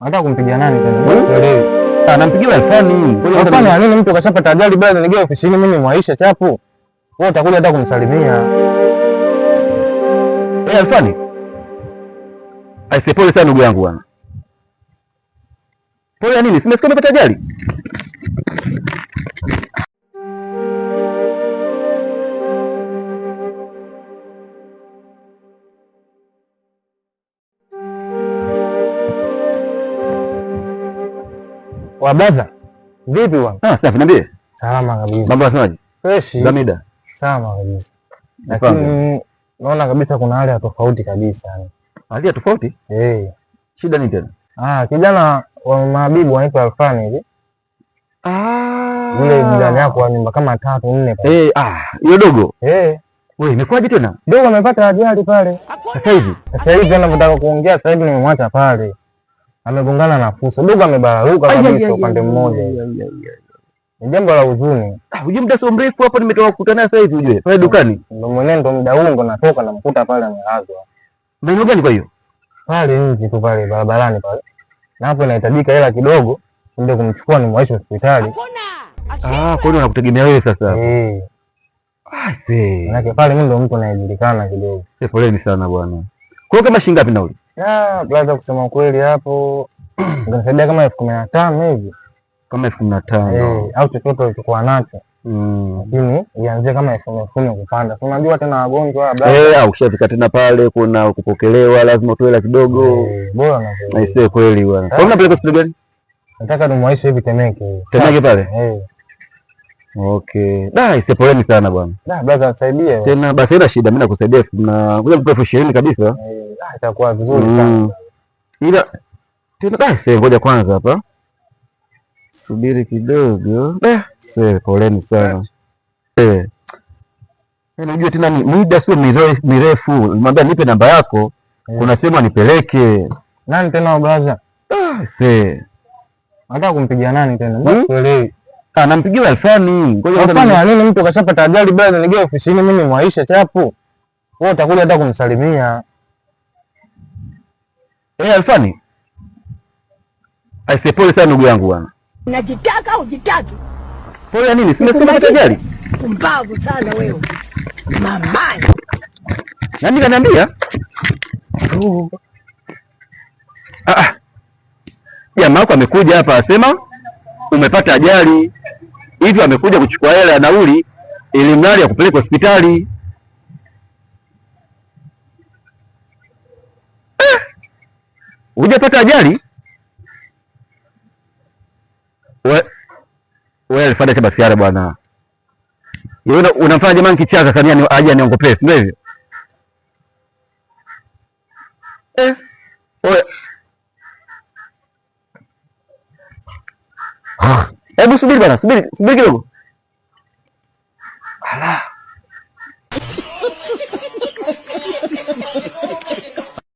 Anataka kumpigia nani tena? Sielewi. Anampigia Alfani. Hapana, nini mtu kashapata ajali bado nigea ofisini mimi mwaisha chapu. Wewe utakuja hata kumsalimia. Alfani. Aise, pole sana ndugu yangu bwana. Pole ya nini? Simesikia umepata ajali? Wabaza. Vipi bwana? Safi, niambie. Salama kabisa. Mambo yanasemaje? Fresh. Gamida. Salama kabisa. Lakini naona kabisa kuna hali ya tofauti kabisa. Hali ya tofauti? Shida nini tena? Kijana wa Mabibu anaitwa Alfani hivi. Yule jirani yako wa nyumba kama 3 4 pale. Hiyo dogo. Wewe imekwaje tena? Dogo amepata ajali pale. Sasa hivi anataka kuongea, sasa hivi nimemwacha pale. Amegongana na fuso. Dogo amebararuka kabisa upande mmoja. Ni jambo la huzuni. Uje muda sio mrefu hapo nimetoka kukutana sasa hivi uje. Pale dukani. Ndio mwenendo muda huu ndo natoka namkuta pale amelazwa. Maeneo gani kwa hiyo? Pale nje tu pale barabarani pale. Na hapo inahitajika hela kidogo ndio kumchukua ni mwaisho hospitali. Kwa hiyo nakutegemea wewe sasa. Manake pale mimi ndo mtu anayejulikana kidogo. Poleni sana bwana. Kwa hiyo kama shilingi ngapi nauli? Blaza, kusema kweli hapo ungenisaidia kama 15,000 hivi. Kama 15,000 au chochote ulichokuwa nacho. Lakini ianzie kama 10,000 kupanda. Si unajua tena wagonjwa blaza. Ushafika tena pale kuna kupokelewa lazima utoe hela kidogo. Bora na kweli. Aisee kweli bwana. Kwa nini unapeleka hospitali gani? Nataka nimwaishe hivi Temeke. Temeke pale? Okay. Aisee poleni sana bwana. Blaza nisaidie. Tena basi ina shida mimi nakusaidia na ngoja nikupe 20 kabisa. Itakuwa vizuri sana. Ila tena aisee ngoja kwanza hapa. Subiri kidogo. Poleni sana. Unajua tena muda sio mirefu. Nimwambia nipe namba yako. Kuna sema nipeleke. Nani tena blaza? Nataka kumpigia nani tena? Mbona sielewi. Nampigia Alfani. Ngoja Alfani nini mtu kashapata ajali bado nigea ofisini mimi mwaisha chapu. Wewe utakuja hata kumsalimia. Alfani. Aise, pole sana ndugu yangu bwana. Unajitaka au jitaki? Pole ya nini? Simesikia umepata ajali? Mbavu sana wewe. Mamani. Nani kaniambia? Jamaa wako amekuja hapa asema umepata ajali. Hivyo amekuja kuchukua hela ya nauli ili mradi akupeleke hospitali. Hujapata ajali? Wewe alifanya cha basiara bwana. Yeye unamfanya jamaa kichaka sana aje aniongopee, sio hivyo? Wewe hebu subiri bwana, subiri kidogo. Ala.